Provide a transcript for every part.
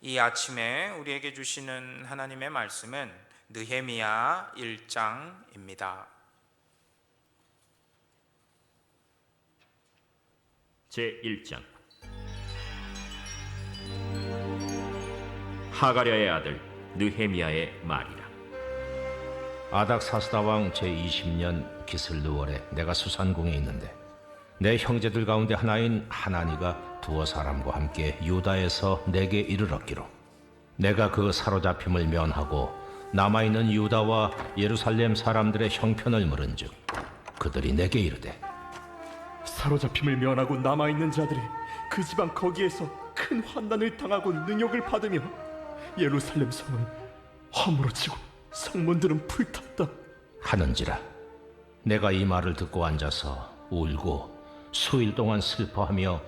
이 아침에 우리에게 주시는 하나님의 말씀은 느헤미야 1장입니다. 제1장. 하가랴의 아들 느헤미야의 말이라. 아닥사스다 왕 제20년 기슬르월에 내가 수산궁에 있는데 내 형제들 가운데 하나인 하나니가 두어 사람과 함께 유다에서 내게 이르렀기로 내가 그 사로잡힘을 면하고 남아있는 유다와 예루살렘 사람들의 형편을 물은즉 그들이 내게 이르되 사로잡힘을 면하고 남아있는 자들이 그 지방 거기에서 큰 환난을 당하고 능욕을 받으며 예루살렘 성은 허물어지고 성문들은 불탔다 하는지라. 내가 이 말을 듣고 앉아서 울고 수일 동안 슬퍼하며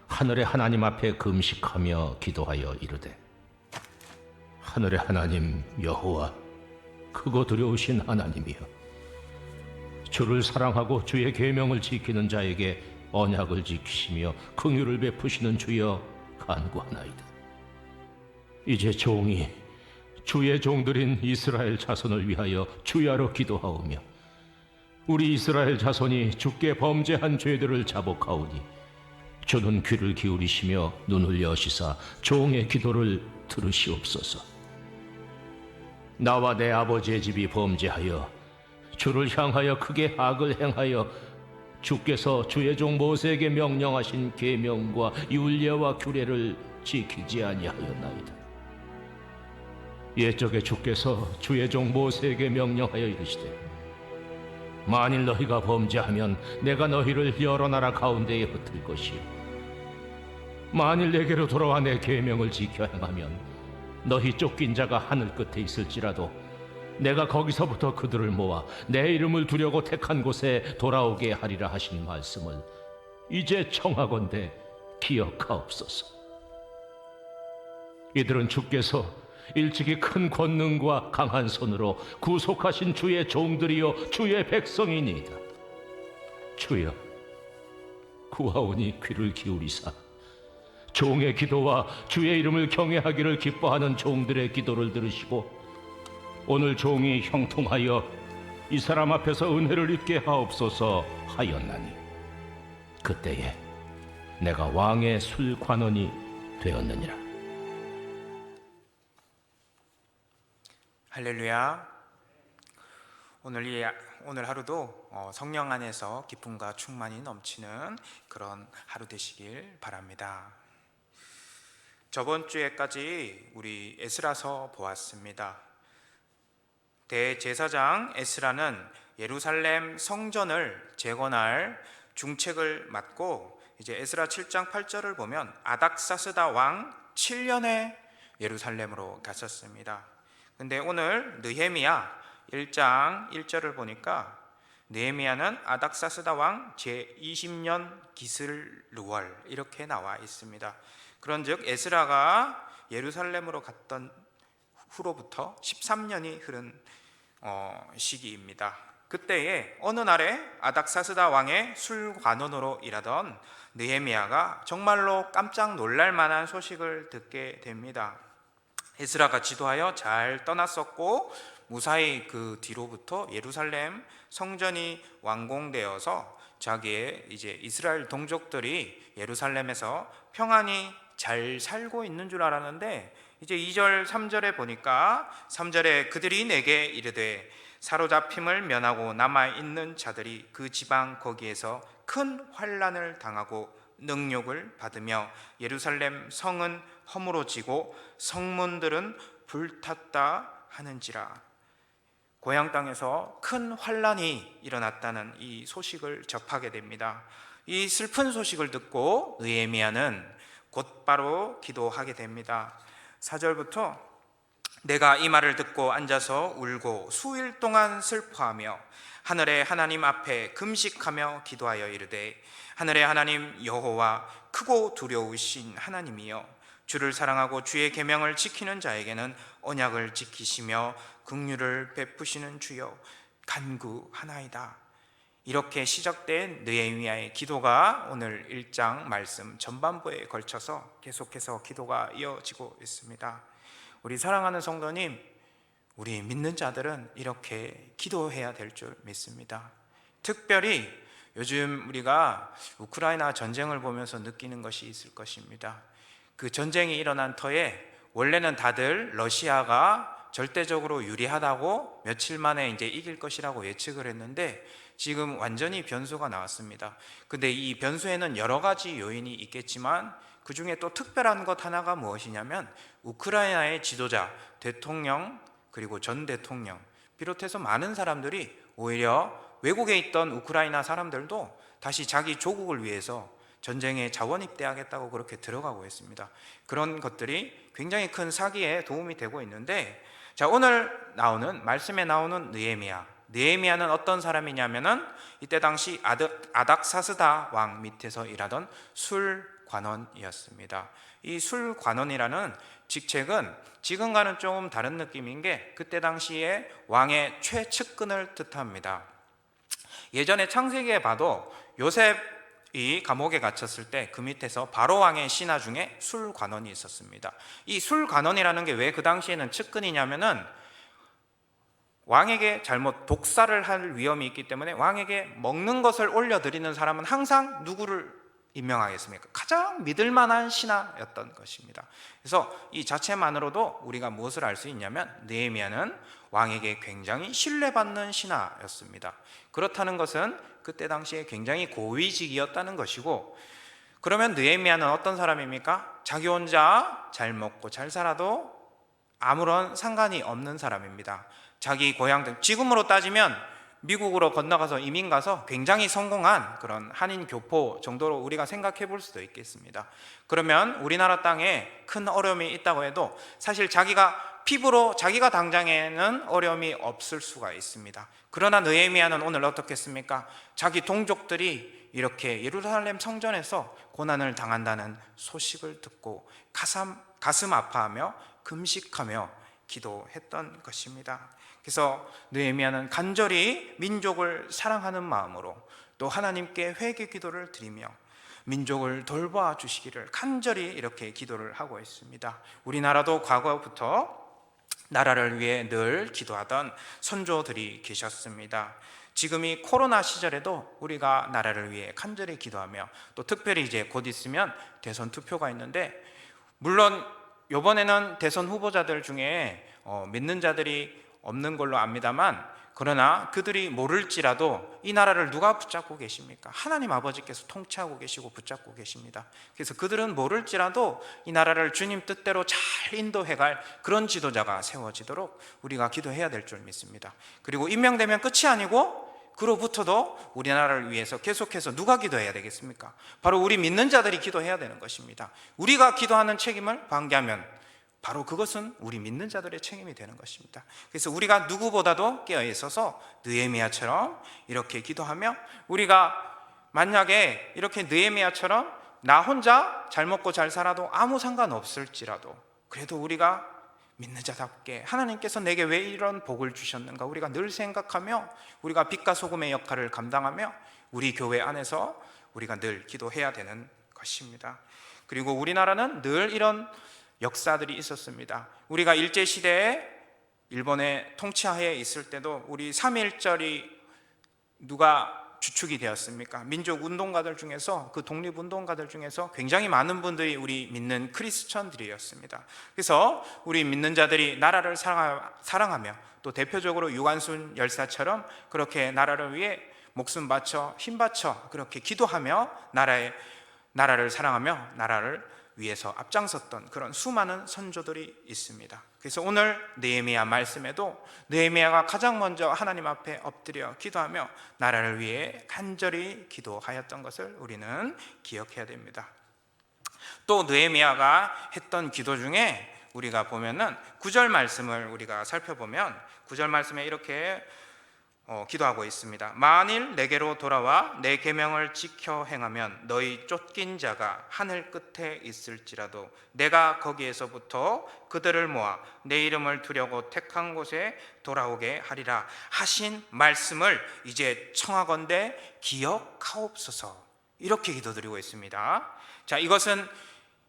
하늘의 하나님 앞에 금식하며 기도하여 이르되 하늘의 하나님 여호와 크고 두려우신 하나님이여, 주를 사랑하고 주의 계명을 지키는 자에게 언약을 지키시며 긍휼을 베푸시는 주여 간구하나이다. 이제 종이 주의 종들인 이스라엘 자손을 위하여 주야로 기도하오며 우리 이스라엘 자손이 주께 범죄한 죄들을 자복하오니 주는 귀를 기울이시며 눈을 여시사 종의 기도를 들으시옵소서. 나와 내 아버지의 집이 범죄하여 주를 향하여 크게 악을 행하여 주께서 주의 종 모세에게 명령하신 계명과 율례와 규례를 지키지 아니하였나이다. 옛적에 주께서 주의 종 모세에게 명령하여 이르시되 만일 너희가 범죄하면 내가 너희를 여러 나라 가운데에 흩을 것이요 만일 내게로 돌아와 내 계명을 지켜 행하면 너희 쫓긴 자가 하늘 끝에 있을지라도 내가 거기서부터 그들을 모아 내 이름을 두려고 택한 곳에 돌아오게 하리라 하신 말씀을 이제 청하건대 기억하옵소서. 이들은 주께서 일찍이 큰 권능과 강한 손으로 구속하신 주의 종들이요 주의 백성이니이다. 주여, 구하오니 귀를 기울이사 종의 기도와 주의 이름을 경외하기를 기뻐하는 종들의 기도를 들으시고 오늘 종이 형통하여 이 사람 앞에서 은혜를 입게 하옵소서 하였나니 그때에 내가 왕의 술관원이 되었느니라. 할렐루야. 오늘 하루도 성령 안에서 기쁨과 충만이 넘치는 그런 하루 되시길 바랍니다. 저번 주에까지 우리 에스라서 보았습니다. 대제사장 에스라는 예루살렘 성전을 재건할 중책을 맡고 이제 에스라 7장 8절을 보면 아닥사스다 왕 7년에 예루살렘으로 갔었습니다. 근데 오늘 느헤미야 1장 1절을 보니까 느헤미야는 아닥사스다 왕 제20년 기슬르월 이렇게 나와 있습니다. 그런즉 에스라가 예루살렘으로 갔던 후로부터 13년이 흐른 시기입니다. 그때에 어느 날에 아닥사스다 왕의 술관원으로 일하던 느헤미야가 정말로 깜짝 놀랄 만한 소식을 듣게 됩니다. 에스라가 지도하여 잘 떠났었고 무사히 그 뒤로부터 예루살렘 성전이 완공되어서 자기의 이제 이스라엘 동족들이 예루살렘에서 평안히 잘 살고 있는 줄 알았는데 이제 2절 3절에 보니까 3절에 그들이 내게 이르되 사로잡힘을 면하고 남아있는 자들이 그 지방 거기에서 큰 환난을 당하고 능욕을 받으며 예루살렘 성은 허물어지고 성문들은 불탔다 하는지라. 고향 땅에서 큰 환난이 일어났다는 이 소식을 접하게 됩니다. 이 슬픈 소식을 듣고 느헤미야는 곧바로 기도하게 됩니다. 4절부터 내가 이 말을 듣고 앉아서 울고 수일 동안 슬퍼하며 하늘의 하나님 앞에 금식하며 기도하여 이르되 하늘의 하나님 여호와 크고 두려우신 하나님이여, 주를 사랑하고 주의 계명을 지키는 자에게는 언약을 지키시며 긍휼을 베푸시는 주여 간구하나이다. 이렇게 시작된 느헤미야의 기도가 오늘 1장 말씀 전반부에 걸쳐서 계속해서 기도가 이어지고 있습니다. 우리 사랑하는 성도님, 우리 믿는 자들은 이렇게 기도해야 될 줄 믿습니다. 특별히 요즘 우리가 우크라이나 전쟁을 보면서 느끼는 것이 있을 것입니다. 그 전쟁이 일어난 터에 원래는 다들 러시아가 절대적으로 유리하다고 며칠 만에 이제 이길 것이라고 예측을 했는데 지금 완전히 변수가 나왔습니다. 근데 이 변수에는 여러 가지 요인이 있겠지만 그 중에 또 특별한 것 하나가 무엇이냐면 우크라이나의 지도자, 대통령 그리고 전 대통령 비롯해서 많은 사람들이 오히려 외국에 있던 우크라이나 사람들도 다시 자기 조국을 위해서 전쟁에 자원 입대하겠다고 그렇게 들어가고 있습니다. 그런 것들이 굉장히 큰 사기에 도움이 되고 있는데, 자, 오늘 나오는 말씀에 나오는 느헤미야는 어떤 사람이냐면은 이때 당시 아닥사스다 왕 밑에서 일하던 술관원이었습니다. 이 술관원이라는 직책은 지금과는 조금 다른 느낌인 게 그때 당시에 왕의 최측근을 뜻합니다. 예전에 창세기에 봐도 요셉이 감옥에 갇혔을 때 그 밑에서 바로 왕의 신하 중에 술관원이 있었습니다. 이 술관원이라는 게 왜 그 당시에는 측근이냐면은 왕에게 잘못 독사를 할 위험이 있기 때문에 왕에게 먹는 것을 올려드리는 사람은 항상 누구를 임명하겠습니까? 가장 믿을 만한 신하였던 것입니다. 그래서 이 자체만으로도 우리가 무엇을 알 수 있냐면 느헤미야는 왕에게 굉장히 신뢰받는 신하였습니다. 그렇다는 것은 그때 당시에 굉장히 고위직이었다는 것이고, 그러면 느헤미야는 어떤 사람입니까? 자기 혼자 잘 먹고 잘 살아도 아무런 상관이 없는 사람입니다. 자기 고향, 지금으로 따지면 미국으로 건너가서 이민 가서 굉장히 성공한 그런 한인 교포 정도로 우리가 생각해 볼 수도 있겠습니다. 그러면 우리나라 땅에 큰 어려움이 있다고 해도 사실 자기가 피부로 자기가 당장에는 어려움이 없을 수가 있습니다. 그러나 느헤미야는 오늘 어떻겠습니까? 자기 동족들이 이렇게 예루살렘 성전에서 고난을 당한다는 소식을 듣고 가슴 아파하며 금식하며 기도했던 것입니다. 그래서 느헤미야는 간절히 민족을 사랑하는 마음으로 또 하나님께 회개 기도를 드리며 민족을 돌봐 주시기를 간절히 이렇게 기도를 하고 있습니다. 우리나라도 과거부터 나라를 위해 늘 기도하던 선조들이 계셨습니다. 지금 이 코로나 시절에도 우리가 나라를 위해 간절히 기도하며 또 특별히 이제 곧 있으면 대선 투표가 있는데, 물론 이번에는 대선 후보자들 중에 믿는 자들이 없는 걸로 압니다만, 그러나 그들이 모를지라도 이 나라를 누가 붙잡고 계십니까? 하나님 아버지께서 통치하고 계시고 붙잡고 계십니다. 그래서 그들은 모를지라도 이 나라를 주님 뜻대로 잘 인도해갈 그런 지도자가 세워지도록 우리가 기도해야 될 줄 믿습니다. 그리고 임명되면 끝이 아니고 그로부터도 우리나라를 위해서 계속해서 누가 기도해야 되겠습니까? 바로 우리 믿는 자들이 기도해야 되는 것입니다. 우리가 기도하는 책임을 방기하면 바로 그것은 우리 믿는 자들의 책임이 되는 것입니다. 그래서 우리가 누구보다도 깨어 있어서 느헤미야처럼 이렇게 기도하며, 우리가 만약에 이렇게 느헤미야처럼 나 혼자 잘 먹고 잘 살아도 아무 상관없을지라도 그래도 우리가 믿는 자답게 하나님께서 내게 왜 이런 복을 주셨는가 우리가 늘 생각하며 우리가 빛과 소금의 역할을 감당하며 우리 교회 안에서 우리가 늘 기도해야 되는 것입니다. 그리고 우리나라는 늘 이런 역사들이 있었습니다. 우리가 일제시대에 일본의 통치하에 있을 때도 우리 3.1절이 누가 주축이 되었습니까? 민족운동가들 중에서, 그 독립운동가들 중에서 굉장히 많은 분들이 우리 믿는 크리스천들이었습니다. 그래서 우리 믿는 자들이 나라를 사랑하며 또 대표적으로 유관순 열사처럼 그렇게 나라를 위해 목숨 바쳐 힘 바쳐 그렇게 기도하며 나라를 사랑하며 나라를 위해서 앞장섰던 그런 수많은 선조들이 있습니다. 그래서 오늘 느헤미야 말씀에도 느헤미야가 가장 먼저 하나님 앞에 엎드려 기도하며 나라를 위해 간절히 기도하였던 것을 우리는 기억해야 됩니다. 또 느헤미야가 했던 기도 중에 우리가 보면은 9절 말씀을 우리가 살펴보면 9절 말씀에 이렇게 기도하고 있습니다. 만일 내게로 돌아와 내 계명을 지켜 행하면 너희 쫓긴 자가 하늘 끝에 있을지라도 내가 거기에서부터 그들을 모아 내 이름을 두려고 택한 곳에 돌아오게 하리라 하신 말씀을 이제 청하건대 기억하옵소서. 이렇게 기도드리고 있습니다. 자, 이것은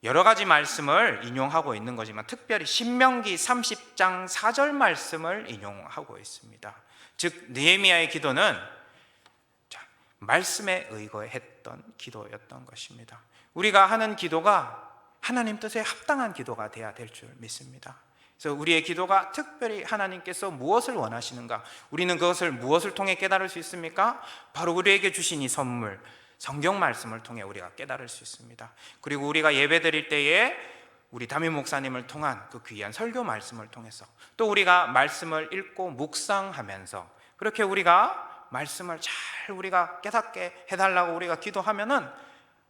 여러 가지 말씀을 인용하고 있는 거지만 특별히 신명기 30장 4절 말씀을 인용하고 있습니다. 즉 느헤미야의 기도는 말씀에 의거했던 기도였던 것입니다. 우리가 하는 기도가 하나님 뜻에 합당한 기도가 돼야 될 줄 믿습니다. 그래서 우리의 기도가 특별히 하나님께서 무엇을 원하시는가, 우리는 그것을 무엇을 통해 깨달을 수 있습니까? 바로 우리에게 주신 이 선물 성경 말씀을 통해 우리가 깨달을 수 있습니다. 그리고 우리가 예배 드릴 때에 우리 담임 목사님을 통한 그 귀한 설교 말씀을 통해서 또 우리가 말씀을 읽고 묵상하면서 그렇게 우리가 말씀을 잘 우리가 깨닫게 해달라고 우리가 기도하면은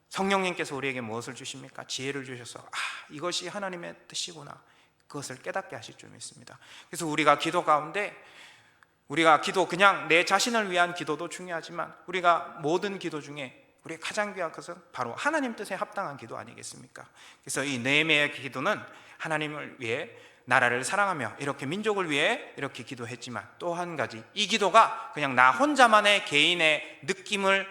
성령님께서 우리에게 무엇을 주십니까? 지혜를 주셔서 이것이 하나님의 뜻이구나, 그것을 깨닫게 하실 줄 믿습니다. 그래서 우리가 기도 가운데 우리가 기도, 그냥 내 자신을 위한 기도도 중요하지만 우리가 모든 기도 중에 우리의 가장 귀한 것은 바로 하나님 뜻에 합당한 기도 아니겠습니까? 그래서 이 느헤미야의 기도는 하나님을 위해, 나라를 사랑하며 이렇게 민족을 위해 이렇게 기도했지만 또 한 가지, 이 기도가 그냥 나 혼자만의 개인의 느낌을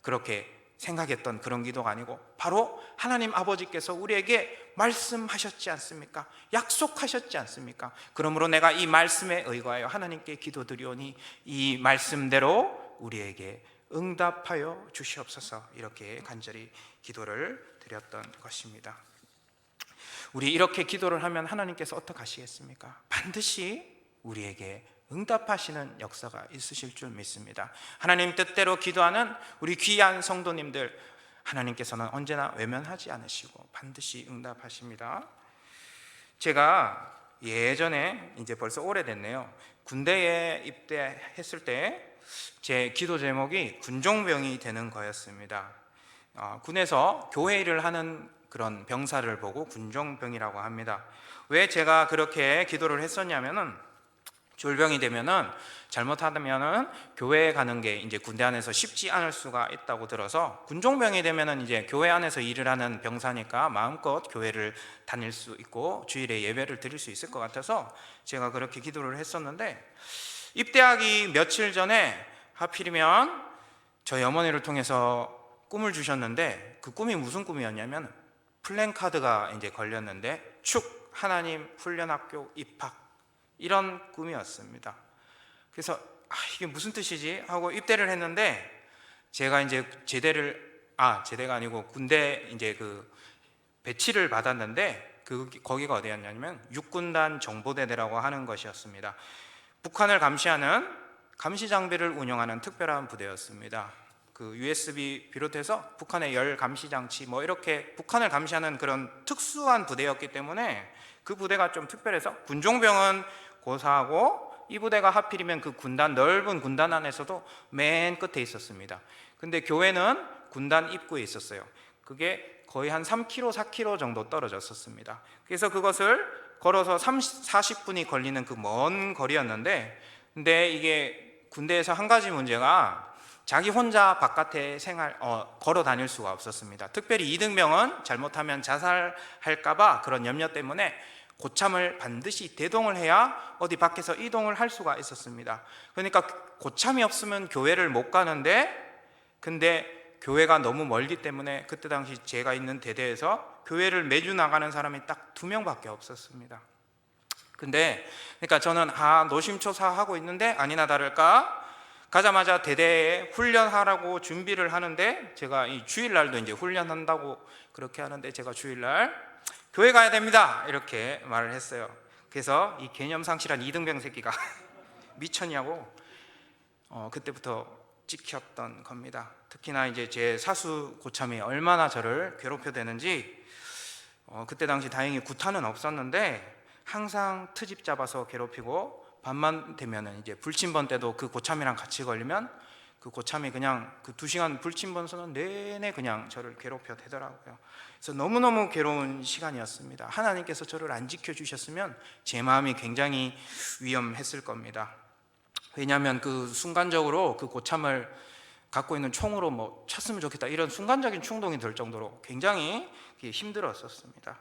그렇게 생각했던 그런 기도가 아니고 바로 하나님 아버지께서 우리에게 말씀하셨지 않습니까? 약속하셨지 않습니까? 그러므로 내가 이 말씀에 의거하여 하나님께 기도드리오니 이 말씀대로 우리에게 응답하여 주시옵소서. 이렇게 간절히 기도를 드렸던 것입니다. 우리 이렇게 기도를 하면 하나님께서 어떻게 하시겠습니까? 반드시 우리에게 응답하시는 역사가 있으실 줄 믿습니다. 하나님 뜻대로 기도하는 우리 귀한 성도님들, 하나님께서는 언제나 외면하지 않으시고 반드시 응답하십니다. 제가 예전에, 이제 벌써 오래됐네요, 군대에 입대했을 때 제 기도 제목이 군종병이 되는 거였습니다. 군에서 교회 일을 하는 그런 병사를 보고 군종병이라고 합니다. 왜 제가 그렇게 기도를 했었냐면은 졸병이 되면은, 잘못하면은 교회에 가는 게 이제 군대 안에서 쉽지 않을 수가 있다고 들어서, 군종병이 되면은 이제 교회 안에서 일을 하는 병사니까 마음껏 교회를 다닐 수 있고 주일에 예배를 드릴 수 있을 것 같아서 제가 그렇게 기도를 했었는데, 입대하기 며칠 전에 하필이면 저희 어머니를 통해서 꿈을 주셨는데, 그 꿈이 무슨 꿈이었냐면 플랜카드가 이제 걸렸는데 축 하나님 훈련학교 입학, 이런 꿈이었습니다. 그래서 이게 무슨 뜻이지 하고 입대를 했는데, 제가 이제 제대가 아니고 군대 이제 그 배치를 받았는데, 거기가 어디였냐면 육군단 정보대대라고 하는 것이었습니다. 북한을 감시하는 감시 장비를 운영하는 특별한 부대였습니다. 그 USB 비롯해서 북한의 열 감시 장치 이렇게 북한을 감시하는 그런 특수한 부대였기 때문에 그 부대가 좀 특별해서, 군종병은 고사하고 이 부대가 하필이면 그 군단, 넓은 군단 안에서도 맨 끝에 있었습니다. 근데 교회는 군단 입구에 있었어요. 그게 거의 한 3km, 4km 정도 떨어졌었습니다. 그래서 그것을 걸어서 40분이 걸리는 그 먼 거리였는데, 근데 이게 군대에서 한 가지 문제가 자기 혼자 바깥에 걸어 다닐 수가 없었습니다. 특별히 이등병은 잘못하면 자살할까봐 그런 염려 때문에 고참을 반드시 대동을 해야 어디 밖에서 이동을 할 수가 있었습니다. 그러니까 고참이 없으면 교회를 못 가는데, 근데 교회가 너무 멀기 때문에 그때 당시 제가 있는 대대에서 교회를 매주 나가는 사람이 딱 2명밖에 없었습니다. 근데 그러니까 저는 노심초사하고 있는데 아니나 다를까 가자마자 대대에 훈련하라고 준비를 하는데, 제가 이 주일날도 이제 훈련한다고 그렇게 하는데, 제가 주일날 교회 가야 됩니다 이렇게 말을 했어요. 그래서 이 개념 상실한 이등병 새끼가 미쳤냐고 그때부터 찍혔던 겁니다. 특히나 이제 제 사수 고참이 얼마나 저를 괴롭혀대는지, 그때 당시 다행히 구타는 없었는데 항상 트집 잡아서 괴롭히고, 밤만 되면은 이제 불침번 때도 그 고참이랑 같이 걸리면 그 고참이 그냥 그 2시간 불침번 서는 내내 그냥 저를 괴롭혀 대더라고요. 그래서 너무너무 괴로운 시간이었습니다. 하나님께서 저를 안 지켜주셨으면 제 마음이 굉장히 위험했을 겁니다. 왜냐하면 그 순간적으로 그 고참을 갖고 있는 총으로 뭐 쳤으면 좋겠다, 이런 순간적인 충동이 들 정도로 굉장히 힘들었었습니다.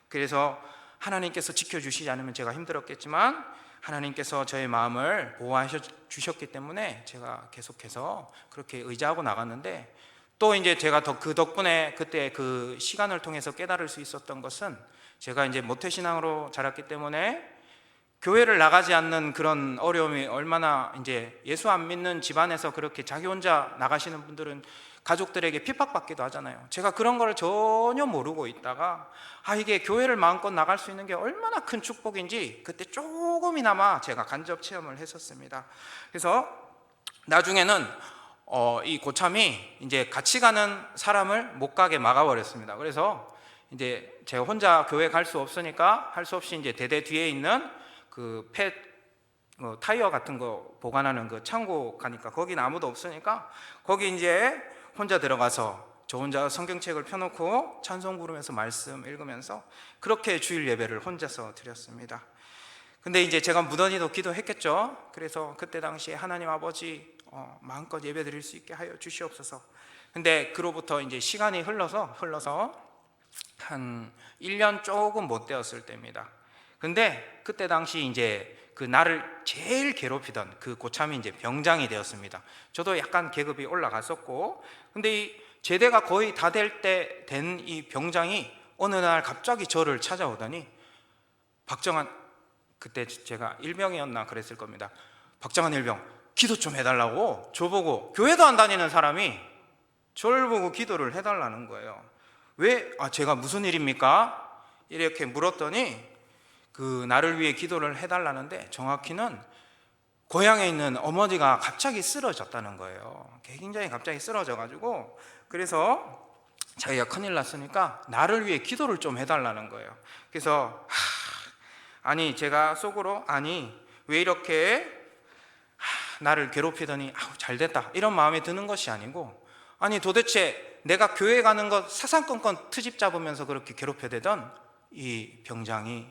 그래서 하나님께서 지켜주시지 않으면 제가 힘들었겠지만 하나님께서 저의 마음을 보호하셔 주셨기 때문에 제가 계속해서 그렇게 의지하고 나갔는데, 또 이제 제가 그 덕분에 그때 그 시간을 통해서 깨달을 수 있었던 것은, 제가 이제 모태신앙으로 자랐기 때문에 교회를 나가지 않는 그런 어려움이 얼마나, 이제 예수 안 믿는 집안에서 그렇게 자기 혼자 나가시는 분들은 가족들에게 핍박받기도 하잖아요. 제가 그런 걸 전혀 모르고 있다가 이게 교회를 마음껏 나갈 수 있는 게 얼마나 큰 축복인지 그때 조금이나마 제가 간접 체험을 했었습니다. 그래서 나중에는 이 고참이 이제 같이 가는 사람을 못 가게 막아버렸습니다. 그래서 이제 제가 혼자 교회 갈 수 없으니까 할 수 없이 이제 대대 뒤에 있는 그 타이어 같은 거 보관하는 그 창고 가니까 거기는 아무도 없으니까 거기 이제 혼자 들어가서 저 혼자 성경책을 펴놓고 찬송 부르면서 말씀 읽으면서 그렇게 주일 예배를 혼자서 드렸습니다. 근데 이제 제가 무던히도 기도했겠죠. 그래서 그때 당시에 하나님 아버지 마음껏 예배 드릴 수 있게 하여 주시옵소서. 근데 그로부터 이제 시간이 흘러서 한 1년 조금 못 되었을 때입니다. 근데 그때 당시 이제 그 나를 제일 괴롭히던 그 고참이 이제 병장이 되었습니다. 저도 약간 계급이 올라갔었고, 근데 이 제대가 거의 다 될 때 된 이 병장이 어느 날 갑자기 저를 찾아오더니, 박정환, 그때 제가 일병이었나 그랬을 겁니다. 박정환 일병, 기도 좀 해달라고 저보고, 교회도 안 다니는 사람이 저를 보고 기도를 해달라는 거예요. 왜? 제가 무슨 일입니까? 이렇게 물었더니 그 나를 위해 기도를 해달라는데, 정확히는 고향에 있는 어머니가 갑자기 쓰러졌다는 거예요. 굉장히 갑자기 쓰러져가지고, 그래서 자기가 큰일 났으니까 나를 위해 기도를 좀 해달라는 거예요. 그래서 아니 제가 속으로 왜 이렇게 나를 괴롭히더니 잘됐다 이런 마음이 드는 것이 아니고, 도대체 내가 교회 가는 것 사상건건 트집 잡으면서 그렇게 괴롭혀대던 이 병장이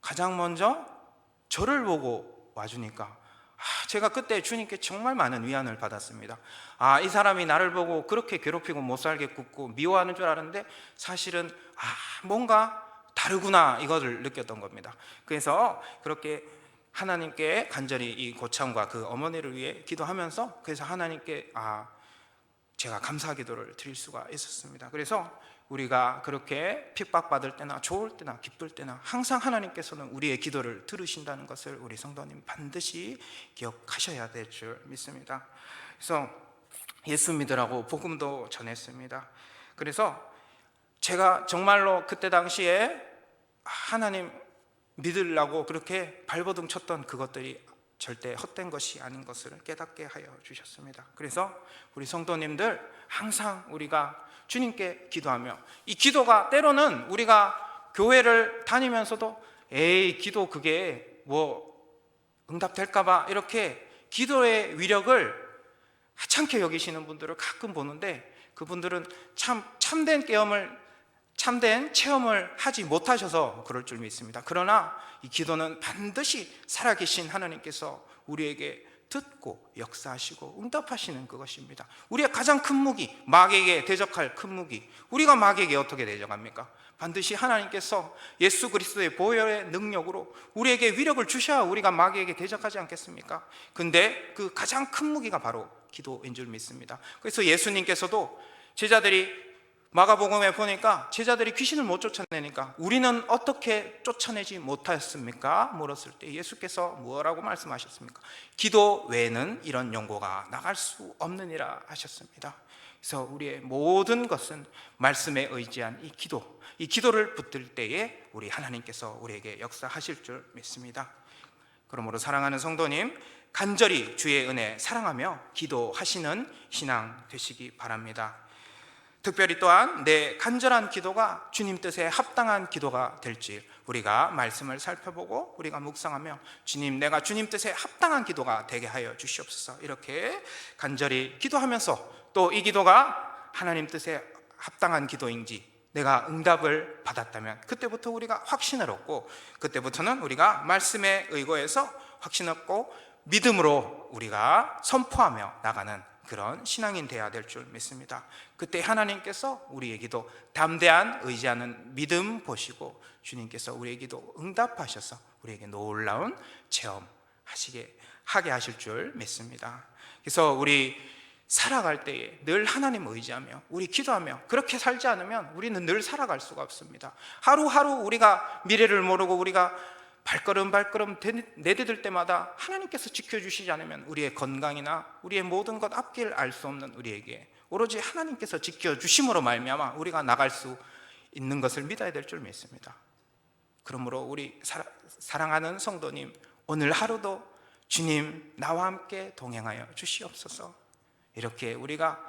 가장 먼저 저를 보고 와주니까 제가 그때 주님께 정말 많은 위안을 받았습니다. 이 사람이 나를 보고 그렇게 괴롭히고 못 살게 굽고 미워하는 줄 알았는데 사실은 뭔가 다르구나, 이거를 느꼈던 겁니다. 그래서 그렇게 하나님께 간절히 이 고참과 그 어머니를 위해 기도하면서, 그래서 하나님께 제가 감사 기도를 드릴 수가 있었습니다. 그래서 우리가 그렇게 핍박받을 때나 좋을 때나 기쁠 때나 항상 하나님께서는 우리의 기도를 들으신다는 것을 우리 성도님 반드시 기억하셔야 될 줄 믿습니다. 그래서 예수 믿으라고 복음도 전했습니다. 그래서 제가 정말로 그때 당시에 하나님 믿으려고 그렇게 발버둥 쳤던 그것들이 절대 헛된 것이 아닌 것을 깨닫게 하여 주셨습니다. 그래서 우리 성도님들 항상 우리가 주님께 기도하며, 이 기도가 때로는 우리가 교회를 다니면서도 기도 그게 뭐 응답될까봐 이렇게 기도의 위력을 하찮게 여기시는 분들을 가끔 보는데, 그분들은 참된 체험을 하지 못하셔서 그럴 줄 믿습니다. 그러나 이 기도는 반드시 살아계신 하나님께서 우리에게 듣고 역사하시고 응답하시는 그것입니다. 우리의 가장 큰 무기, 마귀에게 대적할 큰 무기, 우리가 마귀에게 어떻게 대적합니까? 반드시 하나님께서 예수 그리스도의 보혈의 능력으로 우리에게 위력을 주셔야 우리가 마귀에게 대적하지 않겠습니까? 근데 그 가장 큰 무기가 바로 기도인 줄 믿습니다. 그래서 예수님께서도 제자들이 마가복음에 보니까 제자들이 귀신을 못 쫓아내니까 우리는 어떻게 쫓아내지 못하였습니까? 물었을 때 예수께서 뭐라고 말씀하셨습니까? 기도 외에는 이런 용고가 나갈 수 없느니라 하셨습니다. 그래서 우리의 모든 것은 말씀에 의지한 이 기도를 붙들 때에 우리 하나님께서 우리에게 역사하실 줄 믿습니다. 그러므로 사랑하는 성도님, 간절히 주의 은혜 사랑하며 기도하시는 신앙 되시기 바랍니다. 특별히 또한 내 간절한 기도가 주님 뜻에 합당한 기도가 될지 우리가 말씀을 살펴보고 우리가 묵상하며, 주님, 내가 주님 뜻에 합당한 기도가 되게 하여 주시옵소서, 이렇게 간절히 기도하면서 또 이 기도가 하나님 뜻에 합당한 기도인지 내가 응답을 받았다면 그때부터 우리가 확신을 얻고, 그때부터는 우리가 말씀에 의거해서 확신 얻고 믿음으로 우리가 선포하며 나가는 그런 신앙인 되어야 될 줄 믿습니다. 그때 하나님께서 우리의 기도, 담대한 의지하는 믿음 보시고 주님께서 우리의 기도 응답하셔서 우리에게 놀라운 체험하게 하실 줄 믿습니다. 그래서 우리 살아갈 때에 늘 하나님 의지하며 우리 기도하며 그렇게 살지 않으면 우리는 늘 살아갈 수가 없습니다. 하루하루 우리가 미래를 모르고 우리가 발걸음 내디딜 때마다 하나님께서 지켜주시지 않으면 우리의 건강이나 우리의 모든 것 앞길 알 수 없는 우리에게 오로지 하나님께서 지켜주심으로 말미암아 우리가 나갈 수 있는 것을 믿어야 될 줄 믿습니다. 그러므로 우리 사랑하는 성도님, 오늘 하루도 주님 나와 함께 동행하여 주시옵소서. 이렇게 우리가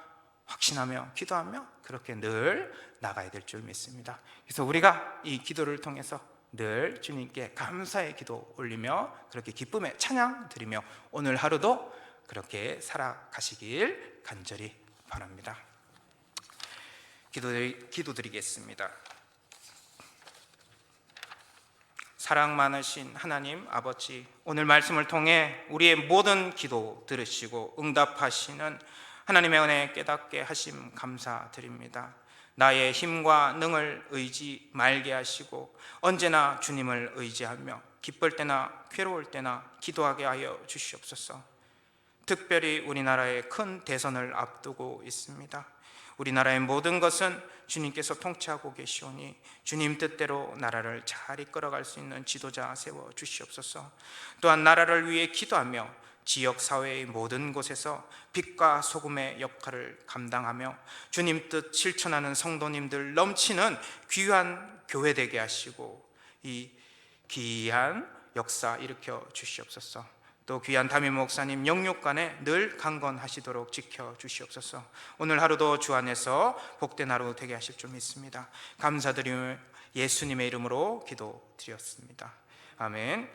확신하며 기도하며 그렇게 늘 나가야 될 줄 믿습니다. 그래서 우리가 이 기도를 통해서 늘 주님께 감사의 기도 올리며 그렇게 기쁨의 찬양 드리며 오늘 하루도 그렇게 살아가시길 간절히 바랍니다. 기도드리겠습니다. 사랑 많으신 하나님 아버지, 오늘 말씀을 통해 우리의 모든 기도 들으시고 응답하시는 하나님의 은혜 깨닫게 하심 감사드립니다. 나의 힘과 능을 의지 말게 하시고 언제나 주님을 의지하며 기쁠 때나 괴로울 때나 기도하게 하여 주시옵소서. 특별히 우리나라의 큰 대선을 앞두고 있습니다. 우리나라의 모든 것은 주님께서 통치하고 계시오니 주님 뜻대로 나라를 잘 이끌어갈 수 있는 지도자 세워 주시옵소서. 또한 나라를 위해 기도하며 지역 사회의 모든 곳에서 빛과 소금의 역할을 감당하며 주님 뜻 실천하는 성도님들 넘치는 귀한 교회 되게 하시고 이 귀한 역사 일으켜 주시옵소서. 또 귀한 담임 목사님 영육간에 늘 강건하시도록 지켜 주시옵소서. 오늘 하루도 주 안에서 복된 하루 되게 하실 줄 믿습니다. 감사드리며 예수님의 이름으로 기도드렸습니다. 아멘.